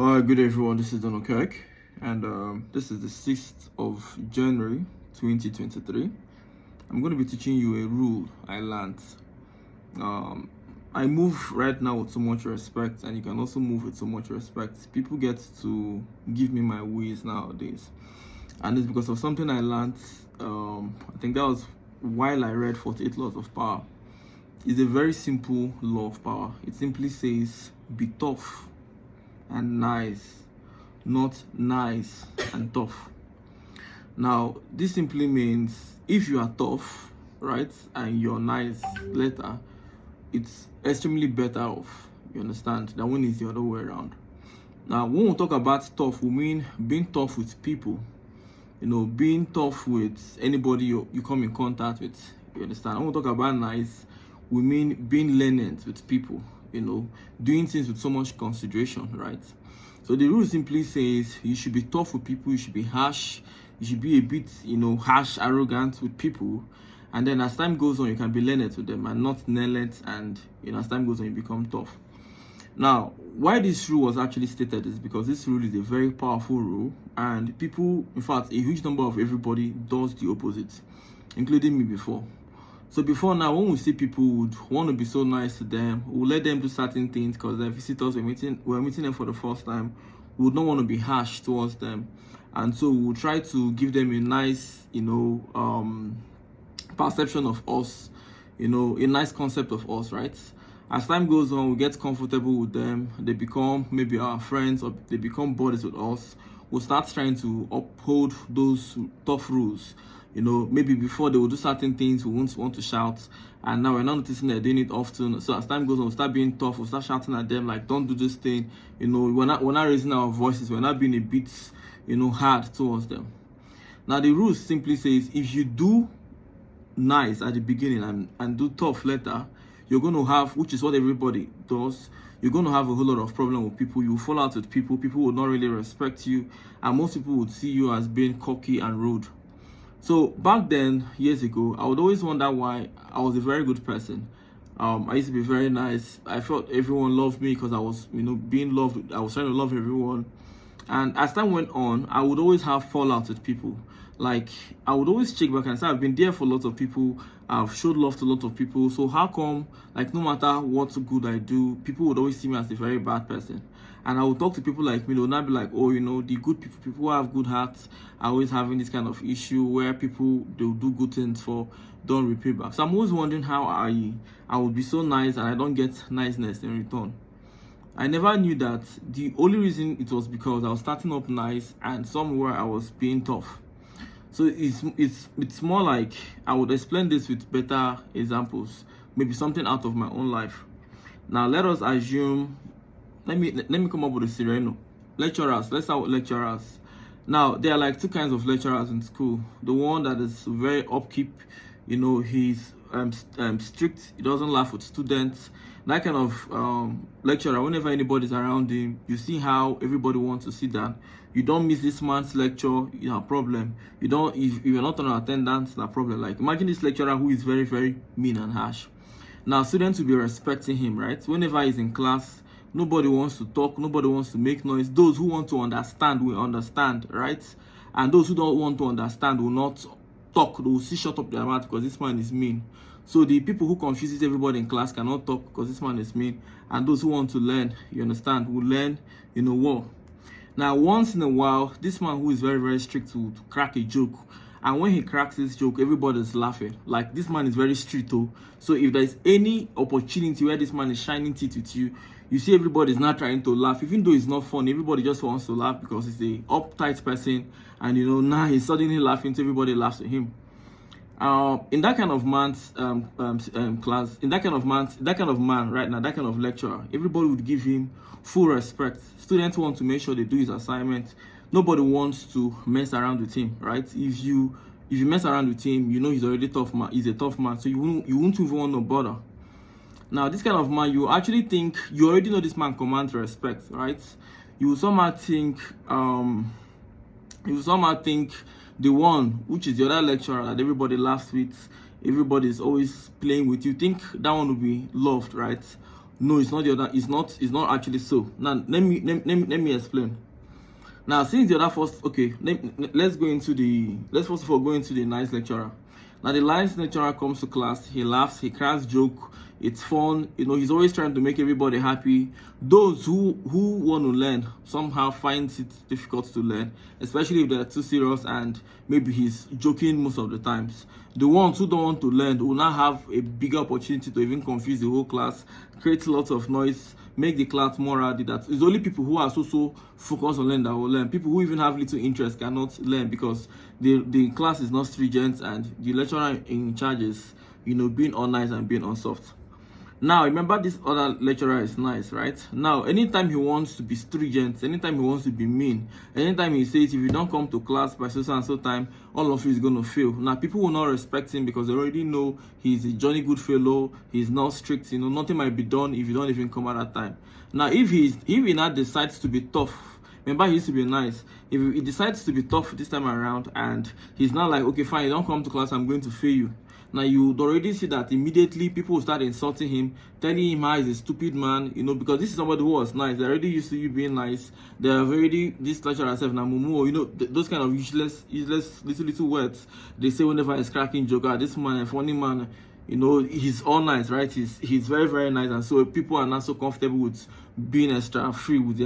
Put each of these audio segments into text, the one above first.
Hi, good day everyone. This is dannyokec, and this is the 6th of January 2023. I'm going to be teaching you a rule I learned. Um, I move right now with so much respect, and you can also move with so much respect. People get to give me my ways nowadays, and it's because of something I learned. I think that was while I read 48 Laws of Power. It's a very simple law of power. It simply says, be tough and nice, not nice and tough. Now, this simply means if you are tough, right, and you're nice later, it's extremely better off, you understand, than when it's the other way around. Now, when we talk about tough, we mean being tough with people, being tough with anybody you come in contact with, you understand. When we talk about nice, we mean being lenient with people, doing things with so much consideration, right? So the rule simply says you should be tough with people, you should be harsh, you should be a bit, harsh, arrogant with people. And then as time goes on, you can be lenient with them and not lenient, and as time goes on, you become tough. Now, why this rule was actually stated is because this rule is a very powerful rule, and people, in fact, a huge number of everybody does the opposite, including me before. So before now, when we see people would want to be so nice to them, we'll let them do certain things because they're visitors, we're meeting them for the first time. We would not want to be harsh towards them. And so we'll try to give them a nice, perception of us, a nice concept of us, right? As time goes on, we get comfortable with them. They become maybe our friends, or they become buddies with us. We'll start trying to uphold those tough rules. Maybe before they will do certain things, we won't want to shout, and now we're not noticing they're doing it often. So as time goes on, we'll start being tough, we'll start shouting at them like, don't do this thing. We're not raising our voices, we're not being a bit, hard towards them. Now the rule simply says if you do nice at the beginning and do tough later, you're going to have, which is what everybody does, you're going to have a whole lot of problem with people. You fall out with people will not really respect you, and most people would see you as being cocky and rude. So back then, years ago, I would always wonder why I was a very good person. I used to be very nice. I felt everyone loved me because I was, being loved. I was trying to love everyone. And as time went on, I would always have fallouts with people. Like, I would always check back and say, I've been there for lots of people. I've showed love to a lot of people. So how come, like, no matter what good I do, people would always see me as a very bad person? And I would talk to people like me, they'll not be like, oh, the good people who have good hearts are always having this kind of issue where people, they'll do good things for, don't repay back. So I'm always wondering how I would be so nice and I don't get niceness in return. I never knew that the only reason it was because I was starting up nice and somewhere I was being tough. So it's more like, I would explain this with better examples, maybe something out of my own life. Now let us assume, let me come up with a scenario. Lecturers, let's start with lecturers. Now there are like two kinds of lecturers in school. The one that is very upkeep, he's strict, he doesn't laugh with students. That kind of lecturer, whenever anybody's around him, you see how everybody wants to sit down. You don't miss this man's lecture, you have a problem. You don't, if you're not on attendance, no problem. Like, imagine this lecturer who is very, very mean and harsh. Now students will be respecting him, right? Whenever he's in class, nobody wants to talk, nobody wants to make noise. Those who want to understand will understand, right? And those who don't want to understand will not talk. They will see shut up their mouth because this man is mean. So the people who confuses everybody in class cannot talk because this man is mean. And those who want to learn, you understand, will learn, well. Now once in a while, this man who is very, very strict will crack a joke. And when he cracks this joke, everybody's laughing. Like, this man is very strict, though. So if there's any opportunity where this man is shining teeth with you, you see everybody's not trying to laugh. Even though it's not funny, everybody just wants to laugh because he's a uptight person. And, now he's suddenly laughing, so everybody laughs at him. In that kind of man's class, that kind of man right now, that kind of lecturer, everybody would give him full respect. Students want to make sure they do his assignment. Nobody wants to mess around with him, right? If you mess around with him, he's already tough man. He's a tough man, so you won't even want to bother. Now, this kind of man, you actually think you already know this man commands respect, right? You will somehow think, the one which is the other lecturer that everybody laughs with, everybody is always playing with, you think that one will be loved, right? No, it's not the other. It's not actually so. Now let me explain. Now, since the other first, okay, let's first of all go into the nice lecturer. Now, the nice lecturer comes to class, he laughs, he cracks joke, it's fun, he's always trying to make everybody happy. Those who want to learn somehow finds it difficult to learn, especially if they're too serious and maybe he's joking most of the times. The ones who don't want to learn will now have a bigger opportunity to even confuse the whole class, create lots of noise, make the class more rowdy. That it's only people who are so focused on learning that will learn. People who even have little interest cannot learn because the class is not stringent and the lecturer in charge is being all nice and being all soft. Now remember, this other lecturer is nice, right? Now anytime he wants to be stringent, anytime he wants to be mean, anytime he says if you don't come to class by so and so time, all of you is going to fail. Now people will not respect him because they already know he's a Johnny good fellow, he's not strict, nothing might be done if you don't even come at that time. Now if he now decides to be tough, remember he used to be nice, if he decides to be tough this time around and he's not like, okay fine, you don't come to class, I'm going to fail you. Now you would already see that immediately people will start insulting him, telling him how he's a stupid man, because this is somebody who was nice. They're already used to you being nice. They're already, this lecturer herself, Namumu, those kind of useless little words they say whenever he's cracking joke. This man, a funny man, he's all nice, right? He's very, very nice, and so people are not so comfortable with being extra free with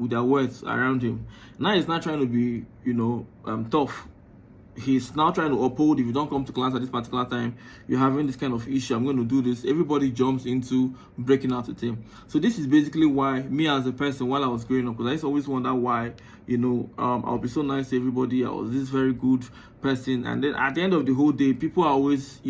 their words around him. Now he's not trying to be, tough. He's now trying to uphold, if you don't come to class at this particular time, you're having this kind of issue, I'm going to do this. Everybody jumps into breaking out with him. So this is basically why me as a person, while I was growing up, because I used to always wonder why, I'll be so nice to everybody, I was this very good person, and then at the end of the whole day, people are always,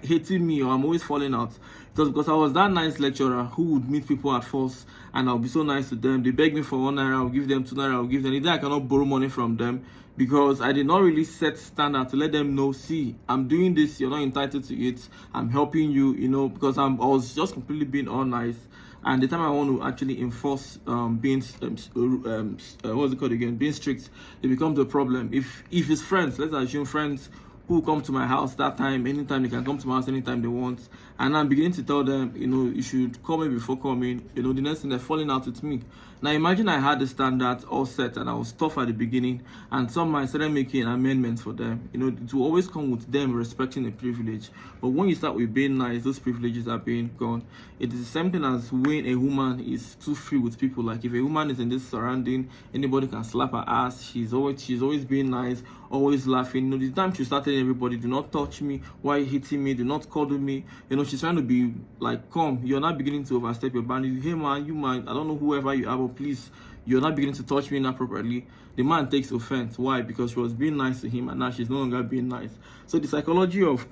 hating me, or I'm always falling out. It was because I was that nice lecturer who would meet people at first and I'll be so nice to them. They beg me for 1 naira, I'll give them 2 naira, I'll give them. Either I cannot borrow money from them because I did not really set standard to let them know, see, I'm doing this, you're not entitled to it, I'm helping you, because I was just completely being all nice. And the time I want to actually enforce being what's it called again, being strict, it becomes a problem. If it's friends, let's assume friends who come to my house that time, anytime they can come to my house anytime they want, and I'm beginning to tell them, you should call me before coming, the next thing they're falling out with me. Now imagine I had the standards all set and I was tough at the beginning, and some I started making amendments for them. It will always come with them respecting a privilege. But when you start with being nice, those privileges are being gone. It is the same thing as when a woman is too free with people. Like if a woman is in this surrounding, anybody can slap her ass. She's always being nice, always laughing. The time she started everybody, do not touch me, why are you hitting me, do not cuddle me. She's trying to be like, come, you're not beginning to overstep your boundaries. Hey man, you man, I don't know whoever you are, but please, you're not beginning to touch me inappropriately. The man takes offense. Why? Because she was being nice to him and now she's no longer being nice. So the psychology of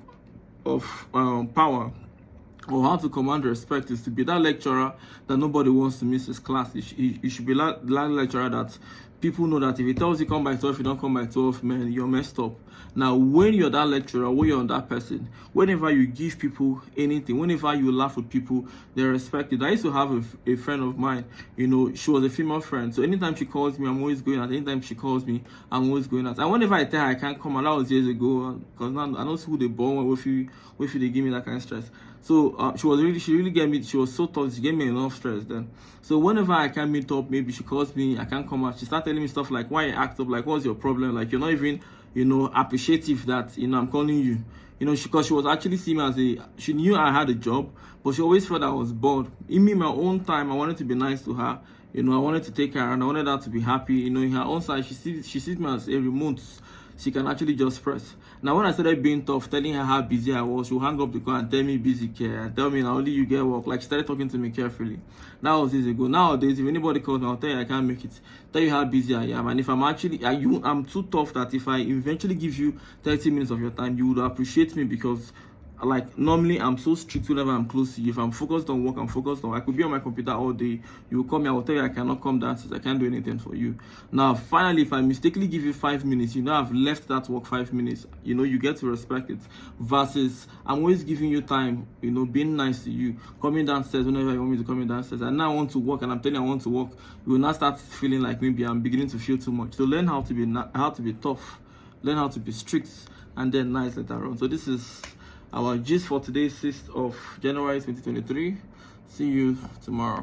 power, or how to command respect, is to be that lecturer that nobody wants to miss his class. You should be that lecturer that people know that if he tells you come by 12, you don't come by 12, man, you're messed up. Now, when you're that lecturer, when you're that person, whenever you give people anything, whenever you laugh with people, they respect it. I used to have a friend of mine, she was a female friend. So anytime she calls me, I'm always going out. Anytime she calls me, I'm always going out. And whenever I tell her I can't come, and that was years ago, because now I don't see who they born with you they give me that kind of stress. So she really gave me, she was so tough, she gave me enough stress then. So whenever I can't meet up, maybe she calls me, I can't come out, she started telling me stuff like, why you act up, like what's your problem, like you're not even appreciative that I'm calling you, because she was actually seeing me as she knew I had a job, but she always felt I was bored. In me, my own time, I wanted to be nice to her, I wanted to take her and I wanted her to be happy. In her own side, she sees me as a remote she can actually just press. Now when I started being tough, telling her how busy I was, she'll hang up the call and tell me busy care and tell me now only you get work. Like she started talking to me carefully. That was years ago. Nowadays, if anybody calls me, I'll tell you I can't make it. Tell you how busy I am. And if I'm too tough that if I eventually give you 30 minutes of your time, you would appreciate me, because like normally I'm so strict whenever I'm close to you. If I'm focused on work, I could be on my computer all day. You will call me, I will tell you I cannot come down since I can't do anything for you. Now finally, if I mistakenly give you 5 minutes, I've left that work 5 minutes, you get to respect it. Versus I'm always giving you time, being nice to you, coming downstairs whenever you want me to come downstairs, and now I want to work and I'm telling you I want to work, you will not start feeling like maybe I'm beginning to feel too much. So learn how to be tough, learn how to be strict, and then nice later on. So this is our gist for today, 6th of January 2023. See you tomorrow.